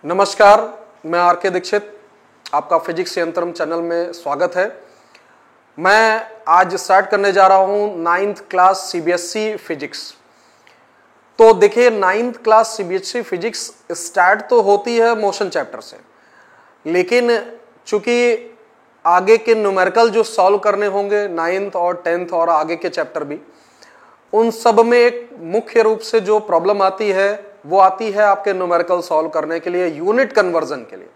नमस्कार, मैं आर.के. दीक्षित, आपका फिजिक्स यंत्रम चैनल में स्वागत है। मैं आज स्टार्ट करने जा रहा हूं 9th क्लास सीबीएसई फिजिक्स। तो देखिए, 9th class CBSE physics start तो होती है मोशन चैप्टर से, लेकिन चूंकि आगे के न्यूमेरिकल जो सॉल्व करने होंगे 9th और 10th और आगे के चैप्टर भी, उन सब में एक मुख्य रूप से जो प्रॉब्लम आती है वो आती है आपके न्यूमेरिकल सॉल्व करने के लिए, यूनिट कन्वर्जन के लिए।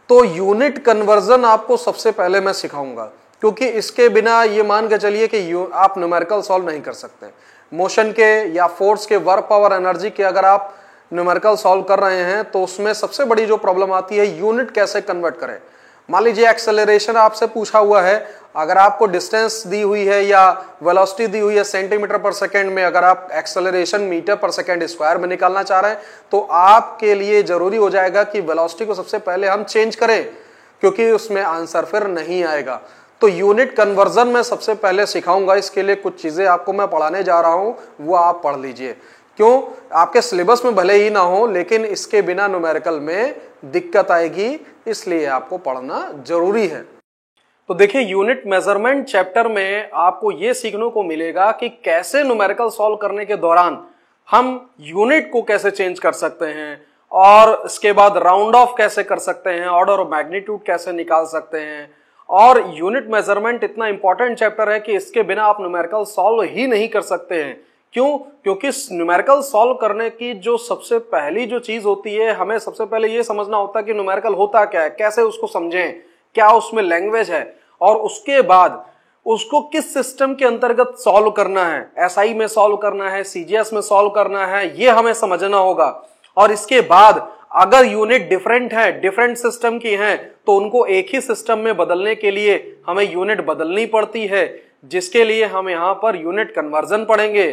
तो यूनिट कन्वर्जन आपको सबसे पहले मैं सिखाऊंगा, क्योंकि इसके बिना ये मान के चलिए कि आप न्यूमेरिकल सॉल्व नहीं कर सकते। मोशन के या फोर्स के, वर्क पावर एनर्जी के अगर आप न्यूमेरिकल सॉल्व कर रहे हैं तो उसमें सबसे बड़ी जो प्रॉब्लम आती है, यूनिट कैसे कन्वर्ट करें। मान लीजिए एक्सेलरेशन आपसे पूछा हुआ है, अगर आपको डिस्टेंस दी हुई है या वेलोसिटी दी हुई है सेंटीमीटर पर सेकंड में, अगर आप एक्सेलरेशन मीटर पर सेकंड स्क्वायर में निकालना चाह रहे हैं तो आपके लिए जरूरी हो जाएगा कि वेलोसिटी को सबसे पहले हम चेंज करें, क्योंकि उसमें आंसर फिर नहीं आएगा। तो यूनिट कन्वर्जन में सबसे पहले सिखाऊंगा। इसके लिए कुछ चीजें आपको मैं पढ़ाने जा रहा हूं, वो आप पढ़ लीजिए। क्यों? आपके सिलेबस में भले ही ना हो, लेकिन इसके बिना न्यूमेरिकल में दिक्कत आएगी, इसलिए आपको पढ़ना जरूरी है। तो देखिए, यूनिट मेजरमेंट चैप्टर में आपको यह सीखने को मिलेगा कि कैसे न्यूमेरिकल सॉल्व करने के दौरान हम यूनिट को कैसे चेंज कर सकते हैं, और इसके बाद राउंड ऑफ कैसे कर सकते हैं, ऑर्डर ऑफ मैग्नीट्यूड कैसे निकाल सकते हैं। और यूनिट मेजरमेंट इतना इंपॉर्टेंट चैप्टर है कि इसके बिना आप न्यूमेरिकल सॉल्व ही नहीं कर सकते हैं। क्यों? क्योंकि न्यूमेरिकल सॉल्व करने की जो सबसे पहली जो चीज होती है, हमें सबसे पहले ये समझना होता है कि न्यूमेरिकल होता क्या है, कैसे उसको समझें, क्या उसमें लैंग्वेज है, और उसके बाद उसको किस सिस्टम के अंतर्गत सॉल्व करना है, एसआई में सॉल्व करना है, सीजीएस में सॉल्व करना है, ये हमें समझना होगा। और इसके बाद अगर यूनिट डिफरेंट है, डिफरेंट सिस्टम की हैं, तो उनको एक ही सिस्टम में बदलने के लिए हमें यूनिट बदलनी पड़ती है, जिसके लिए हम यहां पर यूनिट कन्वर्जन पढ़ेंगे।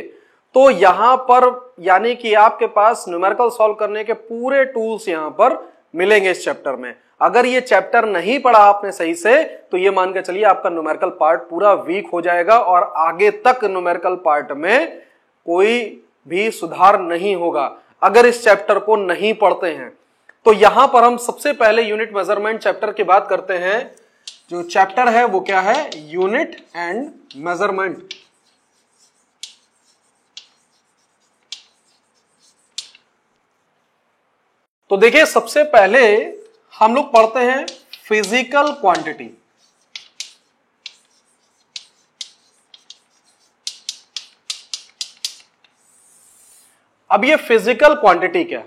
तो यहां पर यानी कि आपके पास न्यूमेरिकल सॉल्व करने के पूरे टूल्स यहां पर मिलेंगे इस चैप्टर में। अगर ये चैप्टर नहीं पढ़ा आपने सही से, तो ये मान के चलिए आपका न्यूमेरिकल पार्ट पूरा वीक हो जाएगा और आगे तक न्यूमेरिकल पार्ट में कोई भी सुधार नहीं होगा अगर इस चैप्टर को नहीं पढ़ते हैं। तो यहां पर हम सबसे पहले यूनिट मेजरमेंट चैप्टर की बात करते हैं। जो चैप्टर है वो क्या है? Unit and measurement. तो देखिए, सबसे पहले हम लोग पढ़ते हैं फिजिकल क्वांटिटी। अब ये फिजिकल क्वांटिटी क्या है?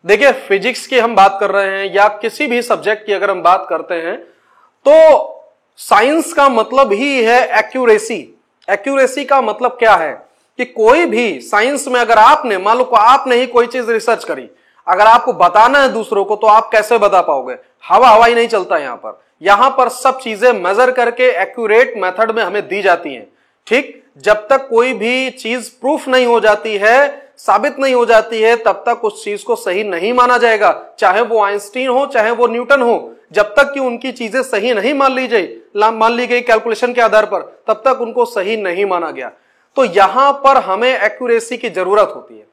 देखिए, फिजिक्स की हम बात कर रहे हैं या किसी भी सब्जेक्ट की अगर हम बात करते हैं, तो साइंस का मतलब ही है एक्यूरेसी। एक्यूरेसी का मतलब क्या है कि कोई भी साइंस में अगर आपने, मान लो आपने ही कोई चीज रिसर्च करी, अगर आपको बताना है दूसरों को, तो आप कैसे बता पाओगे? हवा ही नहीं चलता यहां पर सब चीजें मेजर करके एक्यूरेट मेथड में हमें दी जाती हैं। ठीक, जब तक कोई भी चीज प्रूफ नहीं हो जाती है, साबित नहीं हो जाती है, तब तक उस चीज को सही नहीं माना जाएगा, चाहे वो आइंस्टीन हो, चाहे वो न्यूटन हो। जब तक कि उनकी चीजें सही नहीं मान ली गई कैलकुलेशन के आधार पर, तब तक उनको सही नहीं माना गया। तो यहां पर हमें एक्यूरेसी की जरूरत होती है।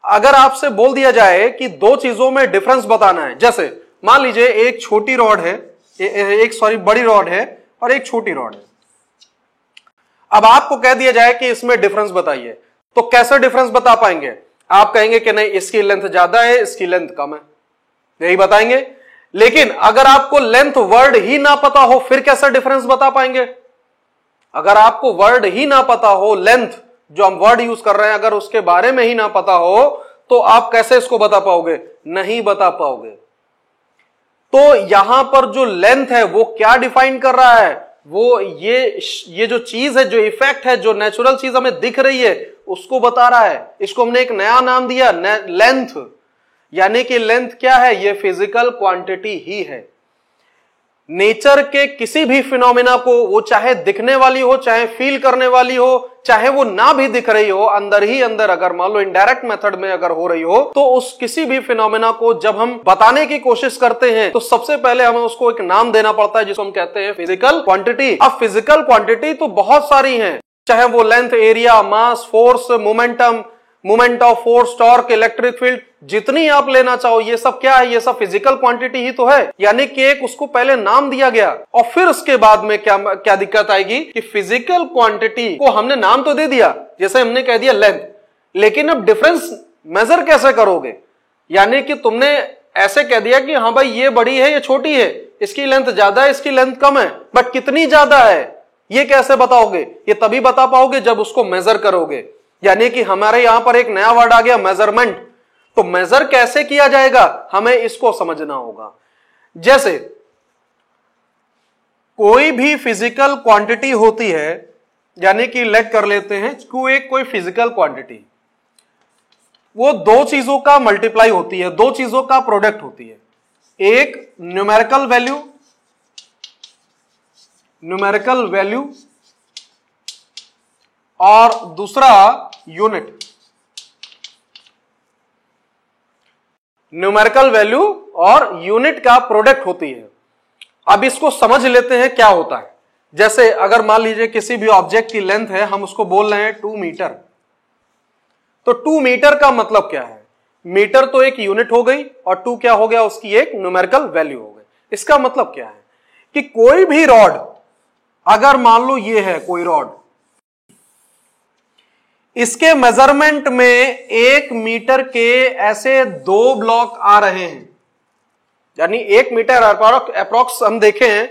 अगर आपसे बोल दिया जाए कि दो चीजों में डिफरेंस बताना है, जैसे मान लीजिए एक छोटी रॉड है, बड़ी रॉड है और एक छोटी रॉड है। अब आपको कह दिया जाए कि इसमें डिफरेंस बताइए, तो कैसे डिफरेंस बता पाएंगे? आप कहेंगे कि नहीं, इसकी लेंथ ज्यादा है, इसकी लेंथ कम है, यही बताएंगे। लेकिन अगर आपको लेंथ वर्ड ही ना पता हो, फिर कैसा डिफरेंस बता पाएंगे? अगर आपको वर्ड ही ना पता हो, लेंथ जो हम वर्ड यूज कर रहे हैं, अगर उसके बारे में ही ना पता हो, तो आप कैसे इसको बता पाओगे? नहीं बता पाओगे। तो यहां पर जो लेंथ है वो क्या डिफाइन कर रहा है? वो ये जो चीज है, जो इफेक्ट है, जो नेचुरल चीज हमें दिख रही है, उसको बता रहा है। इसको हमने एक नया नाम दिया, लेंथ। यानी कि लेंथ क्या है? ये फिजिकल क्वांटिटी ही है। नेचर के किसी भी फिनोमिना को, वो चाहे दिखने वाली हो, चाहे फील करने वाली हो, चाहे वो ना भी दिख रही हो, अंदर ही अंदर अगर मान लो इनडायरेक्ट मेथड में अगर हो रही हो, तो उस किसी भी फिनोमिना को जब हम बताने की कोशिश करते हैं, तो सबसे पहले हमें उसको एक नाम देना पड़ता है, जिसको हम कहते हैं फिजिकल क्वांटिटी। अब फिजिकल क्वांटिटी तो बहुत सारी हैं, चाहे वो length, area, mass, force, momentum, moment of force, torque, electric field, जितनी आप लेना चाहो, ये सब क्या है, ये सब फिजिकल क्वांटिटी ही तो है। यानी कि एक उसको पहले नाम दिया गया और फिर उसके बाद में क्या दिक्कत आएगी कि फिजिकल क्वांटिटी को हमने नाम तो दे दिया, जैसे हमने कह दिया लेंथ, लेकिन अब डिफरेंस मेजर कैसे करोगे? यानी कि तुमने ऐसे कह दिया कि हाँ भाई ये बड़ी है, ये छोटी है, इसकी लेंथ ज्यादा है, इसकी लेंथ कम है, बट कितनी ज्यादा है ये कैसे बताओगे? ये तभी बता पाओगे जब उसको मेजर करोगे। यानी कि हमारे यहां पर एक नया वर्ड आ गया, मेजरमेंट। तो मेजर कैसे किया जाएगा, हमें इसको समझना होगा। जैसे कोई भी फिजिकल क्वांटिटी होती है, यानी कि लेट कर लेते हैं कोई फिजिकल क्वांटिटी, वो दो चीजों का मल्टीप्लाई होती है, दो चीजों का प्रोडक्ट होती है। एक न्यूमेरिकल वैल्यू और दूसरा यूनिट। न्यूमेरिकल वैल्यू और यूनिट का प्रोडक्ट होती है। अब इसको समझ लेते हैं क्या होता है। जैसे अगर मान लीजिए किसी भी ऑब्जेक्ट की लेंथ है, हम उसको बोल रहे हैं 2 मीटर, तो 2 मीटर का मतलब क्या है? मीटर तो एक यूनिट हो गई और 2 क्या हो गया, उसकी एक न्यूमेरिकल वैल्यू हो गई। इसका मतलब क्या है कि कोई भी रॉड, अगर मान लो ये है कोई रॉड, इसके मेजरमेंट में 1 मीटर के ऐसे 2 ब्लॉक आ रहे हैं, यानी 1 मीटर अप्रॉक्स हम देखें हैं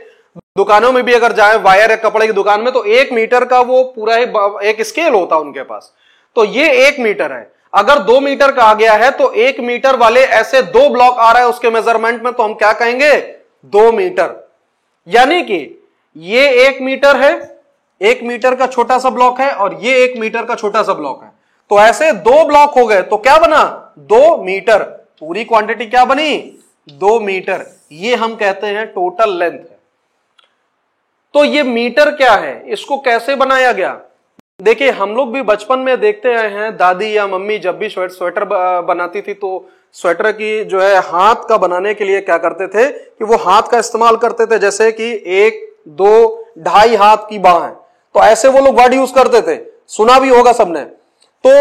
दुकानों में भी अगर जाए वायर या कपड़े की दुकान में, तो 1 मीटर का वो पूरा एक स्केल होता है उनके पास। तो ये 1 मीटर है। अगर 2 मीटर का आ गया है तो 1 मीटर वाले ऐसे 2 ब्लॉक आ रहा है उसके मेजरमेंट में, तो हम क्या कहेंगे, 2 मीटर। यानी कि ये 1 मीटर है, 1 मीटर का छोटा सा ब्लॉक है, और ये 1 मीटर का छोटा सा ब्लॉक है। तो ऐसे 2 ब्लॉक हो गए, तो क्या बना, 2 मीटर। पूरी क्वांटिटी क्या बनी, 2 मीटर। ये हम कहते हैं टोटल लेंथ है। तो ये मीटर क्या है, इसको कैसे बनाया गया? देखिए, हम लोग भी बचपन में देखते आए हैं, दादी या मम्मी जब भी स्वेटर बनाती थी तो स्वेटर की जो है हाथ का बनाने के लिए क्या करते थे कि वो हाथ का इस्तेमाल करते थे। जैसे कि 1, 2, 2.5 हाथ की बांह है, तो ऐसे वो लोग वर्ड यूज करते थे, सुना भी होगा सबने। तो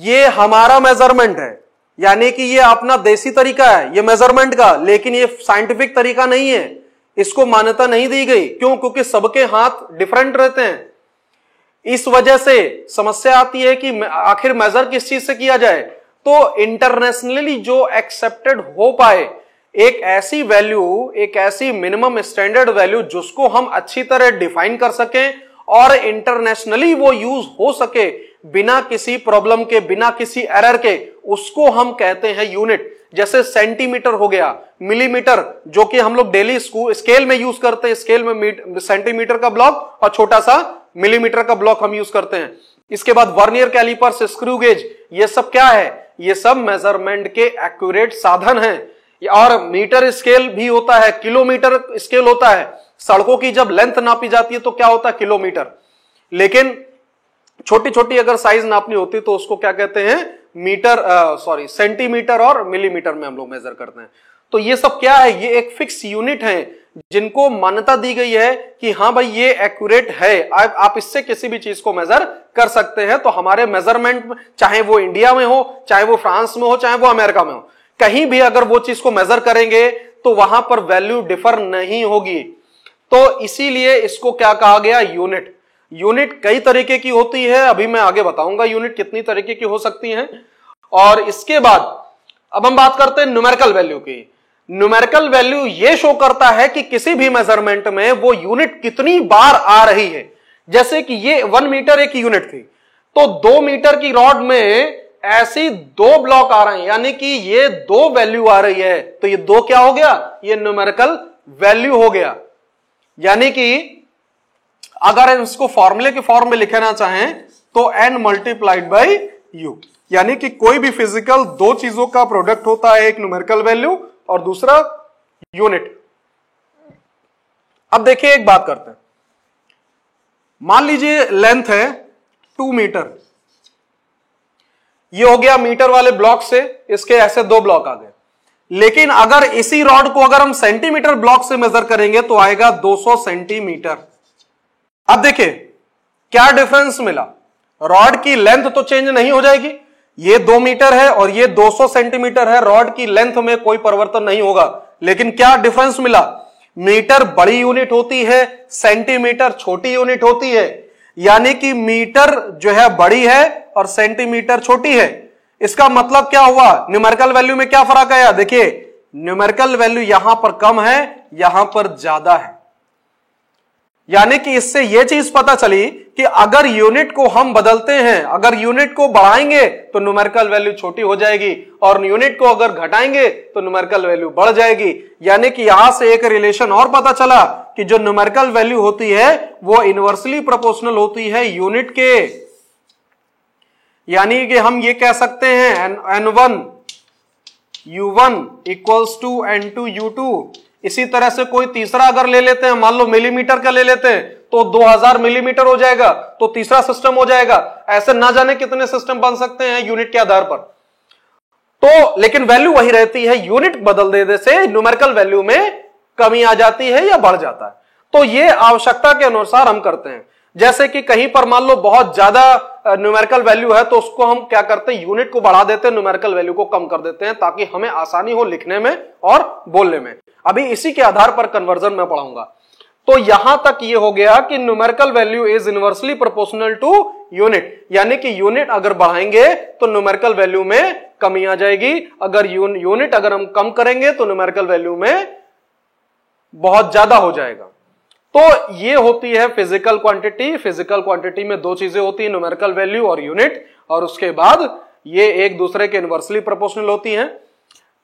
ये हमारा मेजरमेंट है, यानी कि ये अपना देसी तरीका है ये मेजरमेंट का, लेकिन ये साइंटिफिक तरीका नहीं है, इसको मान्यता नहीं दी गई। क्यों? क्योंकि सबके हाथ डिफरेंट रहते हैं। इस वजह से समस्या आती है कि आखिर मेजर किस चीज से किया जाए। तो इंटरनेशनली जो एक्सेप्टेड हो पाए एक ऐसी वैल्यू, एक ऐसी मिनिमम स्टैंडर्ड वैल्यू जिसको हम अच्छी तरह डिफाइन कर सकें और इंटरनेशनली वो यूज हो सके बिना किसी प्रॉब्लम के, बिना किसी एरर के, उसको हम कहते हैं यूनिट। जैसे सेंटीमीटर हो गया, मिलीमीटर जो कि हम लोग डेली स्केल में यूज करते हैं, स्केल में सेंटीमीटर का ब्लॉक और छोटा सा मिलीमीटर का ब्लॉक हम यूज करते हैं। इसके बाद वर्नियर कैलिपर्स, स्क्रू गेज, ये सब क्या है, ये सब मेजरमेंट के एक्यूरेट साधन हैं। और मीटर स्केल भी होता है, किलोमीटर स्केल होता है। सड़कों की जब लेंथ नापी जाती है तो क्या होता है, किलोमीटर। लेकिन छोटी छोटी अगर साइज नापनी होती तो उसको क्या कहते हैं, सेंटीमीटर और मिलीमीटर में हम लोग मेजर करते हैं। तो ये सब क्या है, ये एक फिक्स यूनिट है जिनको मान्यता दी गई है कि हाँ भाई ये एक्यूरेट है, आप इससे किसी भी चीज को मेजर कर सकते हैं। तो हमारे मेजरमेंट, चाहे वो इंडिया में हो, चाहे वो फ्रांस में हो, चाहे वो अमेरिका में हो, कहीं भी अगर वो चीज को मेजर करेंगे तो वहां पर वैल्यू डिफर नहीं होगी। तो इसीलिए इसको क्या कहा गया, यूनिट। यूनिट कई तरीके की होती है, अभी मैं आगे बताऊंगा यूनिट कितनी तरीके की हो सकती हैं। और इसके बाद अब हम बात करते हैं न्यूमेरिकल वैल्यू की। न्यूमेरिकल वैल्यू ये शो करता है कि किसी भी मेजरमेंट में वो यूनिट कितनी बार आ रही है। जैसे कि ये 1 मीटर एक यूनिट थी, तो 2 मीटर की रॉड में ऐसी 2 ब्लॉक आ रहे हैं, यानी कि ये 2 वैल्यू आ रही है। तो ये 2 क्या हो गया, ये न्यूमेरिकल वैल्यू हो गया। यानी कि अगर इसको फॉर्मूले के फॉर्म में लिखना चाहें तो n मल्टीप्लाइड बाई u, यानी कि कोई भी फिजिकल 2 चीजों का प्रोडक्ट होता है, एक न्यूमेरिकल वैल्यू और दूसरा यूनिट। अब देखिए एक बात करते हैं, मान लीजिए लेंथ है 2 मीटर, ये हो गया मीटर वाले ब्लॉक से इसके ऐसे 2 ब्लॉक आ गए। लेकिन अगर इसी रॉड को अगर हम सेंटीमीटर ब्लॉक से मेजर करेंगे तो आएगा 200 सेंटीमीटर। अब देखिए क्या डिफरेंस मिला, रॉड की लेंथ तो चेंज नहीं हो जाएगी, ये 2 मीटर है और ये 200 सेंटीमीटर है, रॉड की लेंथ में कोई परिवर्तन नहीं होगा। लेकिन क्या डिफरेंस मिला, मीटर बड़ी यूनिट होती है, सेंटीमीटर छोटी यूनिट होती है। यानी कि मीटर जो है बड़ी है और सेंटीमीटर छोटी है। इसका मतलब क्या हुआ, न्यूमेरिकल वैल्यू में क्या फर्क आया, देखिए न्यूमेरिकल वैल्यू यहां पर कम है, यहां पर ज्यादा है। यानी कि इससे यह चीज पता चली कि अगर यूनिट को हम बदलते हैं, अगर यूनिट को बढ़ाएंगे तो न्यूमेरिकल वैल्यू छोटी हो जाएगी और यूनिट को अगर घटाएंगे तो न्यूमेरिकल वैल्यू बढ़ जाएगी। यानी कि यहां से एक रिलेशन और पता चला कि जो न्यूमेरिकल वैल्यू होती है वो इनवर्सली प्रोपोर्शनल होती है यूनिट के। यानी कि हम ये कह सकते हैं N1 U1 equals to N2 U2। इसी तरह से कोई तीसरा अगर ले लेते हैं, मान लो मिलीमीटर का ले लेते हैं, तो 2000 मिलीमीटर हो जाएगा, तो तीसरा सिस्टम हो जाएगा। ऐसे ना जाने कितने सिस्टम बन सकते हैं यूनिट के आधार पर। तो लेकिन वैल्यू वही रहती है, यूनिट बदल देने से न्यूमेरिकल वैल्यू में कमी आ जाती है या बढ़ जाता है। तो ये आवश्यकता के अनुसार हम करते हैं। जैसे कि कहीं पर मान लो बहुत ज्यादा न्यूमेरिकल वैल्यू है तो उसको हम क्या करते हैं, यूनिट को बढ़ा देते हैं, न्यूमेरिकल वैल्यू को कम कर देते हैं, ताकि हमें आसानी हो लिखने में और बोलने में। अभी इसी के आधार पर कन्वर्जन में पढ़ाऊंगा। तो यहां तक ये हो गया कि numerical value is inversely proportional to unit. यानी कि यूनिट अगर बढ़ाएंगे तो न्यूमेरिकल वैल्यू में कमी आ जाएगी, अगर यूनिट अगर हम कम करेंगे तो न्यूमेरिकल वैल्यू में बहुत ज्यादा हो जाएगा। तो ये होती है फिजिकल क्वांटिटी। फिजिकल क्वांटिटी में दो चीजें होती है, न्यूमेरिकल वैल्यू और यूनिट, और उसके बाद ये एक दूसरे के इनवर्सली प्रोपोर्शनल होती हैं।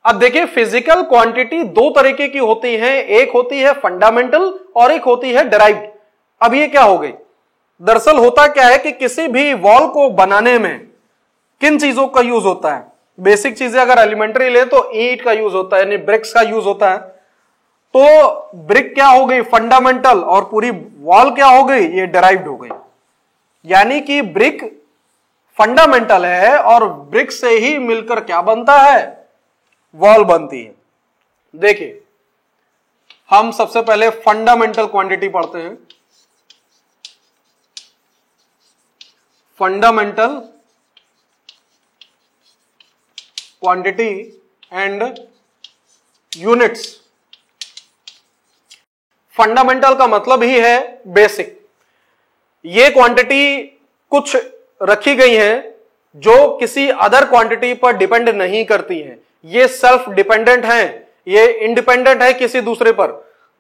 अब देखिए फिजिकल क्वांटिटी दो तरीके की होती हैं, एक होती है फंडामेंटल और एक होती है डिराइव्ड। अब ये क्या हो गई, दरअसल होता क्या है कि किसी भी वॉल को बनाने में किन चीजों का यूज होता है, बेसिक चीजें अगर एलिमेंट्री ले तो ईंट का यूज होता है, यानी ब्रिक्स का यूज होता है। तो ब्रिक क्या हो गई फंडामेंटल और पूरी वॉल क्या हो गई, ये डिराइव्ड हो गई। यानी कि ब्रिक फंडामेंटल है और ब्रिक से ही मिलकर क्या बनता है, वॉल बनती है। देखिए हम सबसे पहले फंडामेंटल क्वांटिटी पढ़ते हैं। Fundamental quantity and units. Fundamental का मतलब ही है बेसिक। ये क्वांटिटी कुछ रखी गई है जो किसी अदर क्वांटिटी पर डिपेंड नहीं करती है, ये सेल्फ डिपेंडेंट है, ये इंडिपेंडेंट है किसी दूसरे पर।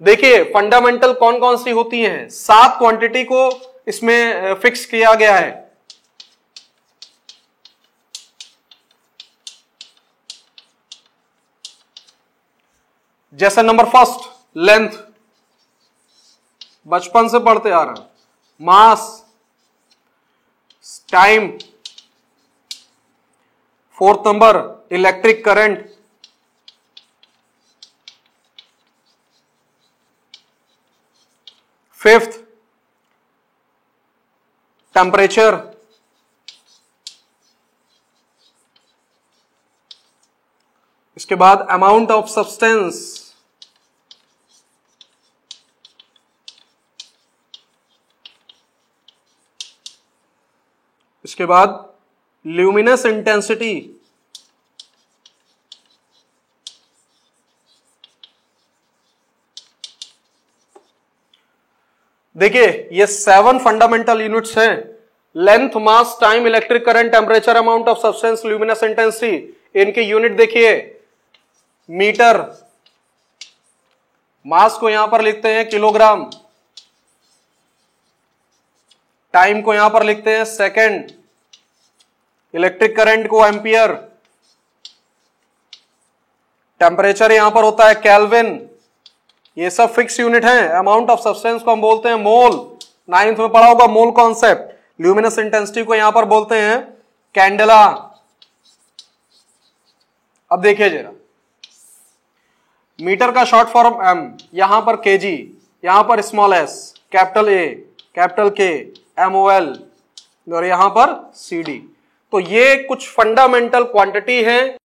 देखिए फंडामेंटल कौन कौन सी होती हैं, 7 क्वांटिटी को इसमें फिक्स किया गया है। जैसे नंबर फर्स्ट लेंथ, बचपन से पढ़ते आ रहे हैं। Mass, time, 4th number electric current, fifth temperature, इसके बाद अमाउंट ऑफ सब्सटेंस, इसके बाद ल्यूमिनस इंटेंसिटी, देखिए ये 7 फंडामेंटल यूनिट्स हैं। Length, mass, time, electric current, temperature, amount of substance, luminous intensity. इनके यूनिट देखिए मीटर, मास को यहां पर लिखते हैं किलोग्राम, टाइम को यहां पर लिखते हैं सेकंड, इलेक्ट्रिक करंट को एम्पियर, टेम्परेचर यहां पर होता है केल्विन, ये सब फिक्स यूनिट हैं। अमाउंट ऑफ सब्सटेंस को हम बोलते हैं मोल, 9th में पढ़ा होगा मोल कॉन्सेप्ट। ल्यूमिनस इंटेंसिटी को यहां पर बोलते हैं कैंडेला। अब देखिए जरा, मीटर का शॉर्ट फॉर्म एम, यहां पर केजी, यहां पर small S, capital A, capital के, MOL और यहां पर CD। तो ये कुछ फंडामेंटल क्वांटिटी है,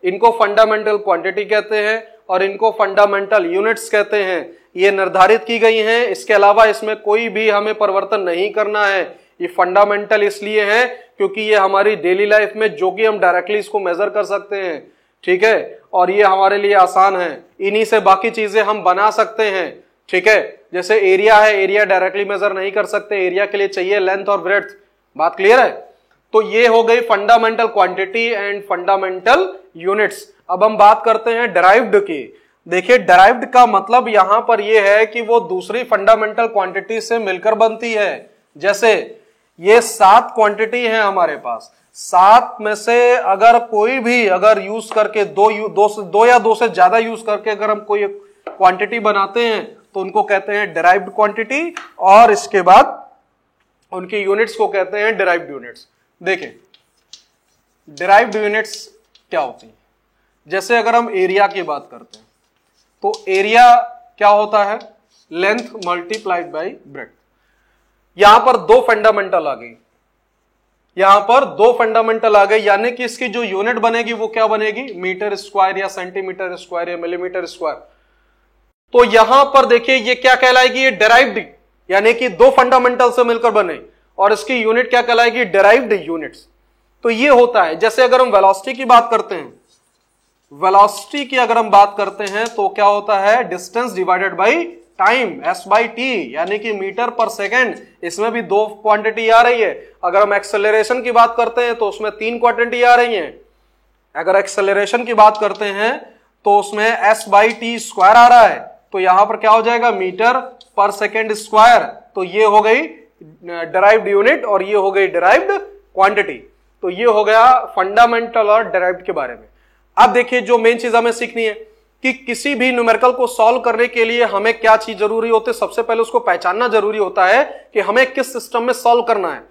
इनको फंडामेंटल क्वांटिटी कहते हैं और इनको फंडामेंटल यूनिट्स कहते हैं। ये निर्धारित की गई हैं, इसके अलावा इसमें कोई भी हमें परिवर्तन नहीं करना है। ये फंडामेंटल इसलिए है क्योंकि ये हमारी डेली लाइफ में जो कि हम डायरेक्टली इसको मेजर कर सकते हैं, ठीक है, और ये हमारे लिए आसान है। इन्हीं से बाकी चीजें हम बना सकते हैं, ठीक है। जैसे एरिया है, एरिया डायरेक्टली मेजर नहीं कर सकते, एरिया के लिए चाहिए लेंथ और ब्रेड्थ। बात क्लियर है? तो ये हो गई fundamental quantity and fundamental units. अब हम बात करते हैं डिराइव्ड की। देखिए डिराइव्ड का मतलब यहां पर यह है कि वो दूसरी फंडामेंटल क्वांटिटी से मिलकर बनती है। जैसे ये 7 क्वांटिटी है हमारे पास, 7 में से अगर कोई भी अगर यूज करके दो या दो से ज्यादा यूज करके अगर हम कोई क्वांटिटी बनाते हैं तो उनको कहते हैं डिराइव्ड क्वांटिटी, और इसके बाद उनकी यूनिट्स को कहते हैं डिराइव्ड यूनिट्स। देखें डिराइव्ड यूनिट्स क्या होती है। जैसे अगर हम एरिया की बात करते हैं तो एरिया क्या होता है, लेंथ मल्टीप्लाइड बाई ब्रेड्थ। यहां पर 2 फंडामेंटल आ गई, यहां पर 2 फंडामेंटल आ गए, यानी कि इसकी जो यूनिट बनेगी वो क्या बनेगी, मीटर स्क्वायर या सेंटीमीटर स्क्वायर या मिलीमीटर स्क्वायर। तो यहां पर देखिए ये क्या कहलाएगी, ये डिराइव्ड, यानी कि 2 फंडामेंटल से मिलकर बने, और इसकी यूनिट क्या कहलाएगी, डिराइव्ड यूनिट्स। तो ये होता है। जैसे अगर हम वेलोसिटी की बात करते हैं, वेलोसिटी की अगर हम बात करते हैं तो क्या होता है, distance divided by time, s/t, यानी कि मीटर पर सेकेंड। इसमें भी 2 क्वांटिटी आ रही है। अगर हम एक्सेलरेशन की बात करते हैं तो उसमें 3 क्वांटिटी आ रही हैं। अगर एक्सेलरेशन की बात करते हैं तो उसमें s/t स्क्वायर आ रहा है, तो यहां पर क्या हो जाएगा, मीटर पर सेकेंड स्क्वायर। तो ये हो गई डिराइव्ड यूनिट और ये हो गई डिराइव्ड क्वांटिटी। तो ये हो गया फंडामेंटल और डिराइव्ड के बारे में। अब देखिए जो मेन चीज हमें सीखनी है कि किसी भी न्यूमेरिकल को सॉल्व करने के लिए हमें क्या चीज जरूरी होती है। सबसे पहले उसको पहचानना जरूरी होता है कि हमें किस सिस्टम में सॉल्व करना है।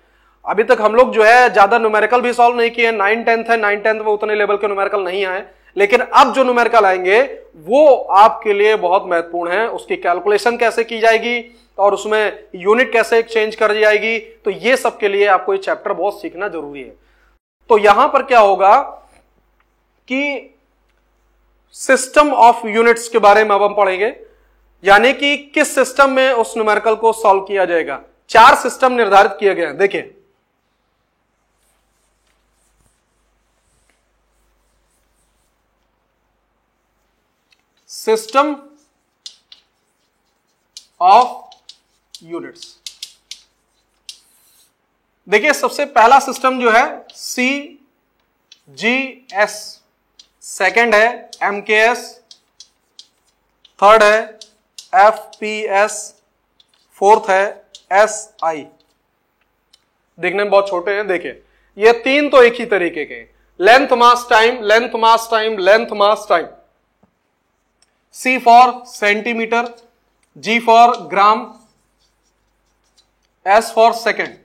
अभी तक हम लोग जो है ज्यादा न्यूमेरिकल भी सॉल्व नहीं किए, 9 10th है, 9 10th में उतने लेवल के न्यूमेरिकल नहीं आए, लेकिन अब जो न्यूमेरिकल आएंगे वो आपके लिए बहुत महत्वपूर्ण है। उसकी कैलकुलेशन कैसे की जाएगी और उसमें यूनिट कैसे चेंज कर जाएगी, तो ये सब के लिए आपको ये चैप्टर बहुत सीखना जरूरी है। तो यहां पर क्या होगा कि सिस्टम ऑफ यूनिट्स के बारे में अब हम पढ़ेंगे, यानी कि किस सिस्टम में उस न्यूमेरिकल को सॉल्व किया जाएगा। 4 सिस्टम निर्धारित किए गए हैं। देखिए सिस्टम ऑफ यूनिट्स। देखिए सबसे पहला सिस्टम जो है CGS, सेकंड है MKS, थर्ड है FPS, फोर्थ है SI। देखने में बहुत छोटे हैं। देखिए ये 3 तो एक ही तरीके के, length mass time, length mass time, length mass time. C for centimetre, G for gram, S for second.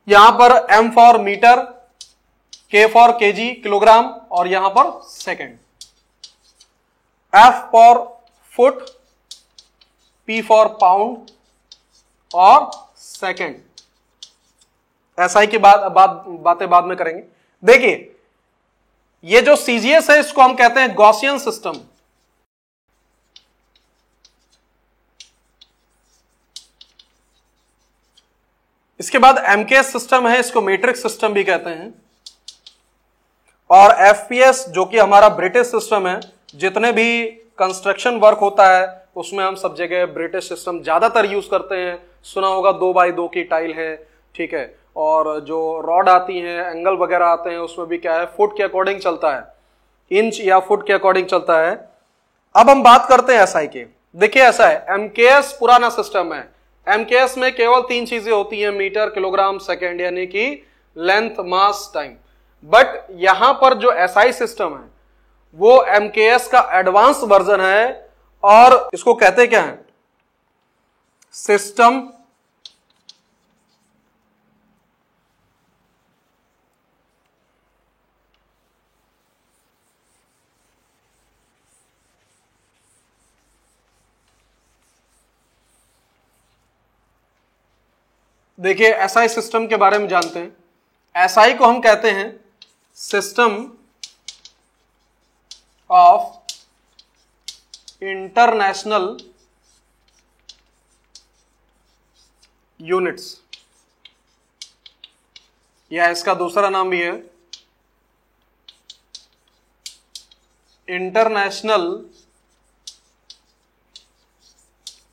यहां पर M for metre, K for KG kilogram, और यहां पर second. F for foot, P for pound और second. SI की बातें बाद में करेंगे। देखिए ये जो CGS है इसको हम कहते हैं गॉसियन सिस्टम। इसके बाद MKS सिस्टम है, इसको मैट्रिक्स सिस्टम भी कहते हैं। और FPS जो कि हमारा ब्रिटिश सिस्टम है, जितने भी कंस्ट्रक्शन वर्क होता है उसमें हम सब जगह ब्रिटिश सिस्टम ज्यादातर यूज करते हैं। सुना होगा 2x2 की टाइल है, ठीक है, और जो रॉड आती हैं, एंगल वगैरह आते हैं, उसमें भी क्या है, फुट के अकॉर्डिंग चलता है, इंच या फुट के अकॉर्डिंग चलता है। अब हम बात करते हैं SI के। देखिए ऐसा है, MKS पुराना सिस्टम है। MKS में केवल 3 चीजें होती हैं, मीटर, किलोग्राम, सेकेंड, यानी कि लेंथ, मास, टाइम। बट यहां पर जो SI सिस्टम है वो MKS का एडवांस वर्जन है, और इसको कहते क्या है, सिस्टम देखिए SI सिस्टम के बारे में जानते हैं। SI को हम कहते हैं सिस्टम ऑफ इंटरनेशनल यूनिट्स, या इसका दूसरा नाम भी है इंटरनेशनल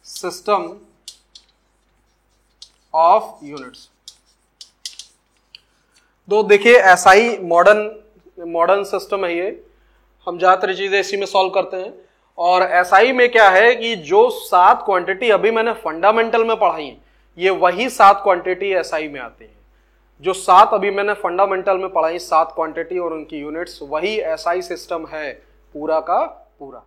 सिस्टम ऑफ यूनिट्स। तो देखिए एसआई मॉडर्न सिस्टम है, ये हम ज्यादातर चीजें इसी में सॉल्व करते हैं। और एसआई में क्या है कि जो 7 क्वांटिटी अभी मैंने फंडामेंटल में पढ़ाई है, ये वही 7 क्वांटिटी एसआई में आती है। जो 7 अभी मैंने फंडामेंटल में पढ़ाई 7 क्वांटिटी और उनकी यूनिट्स, वही एसआई सिस्टम है पूरा का पूरा।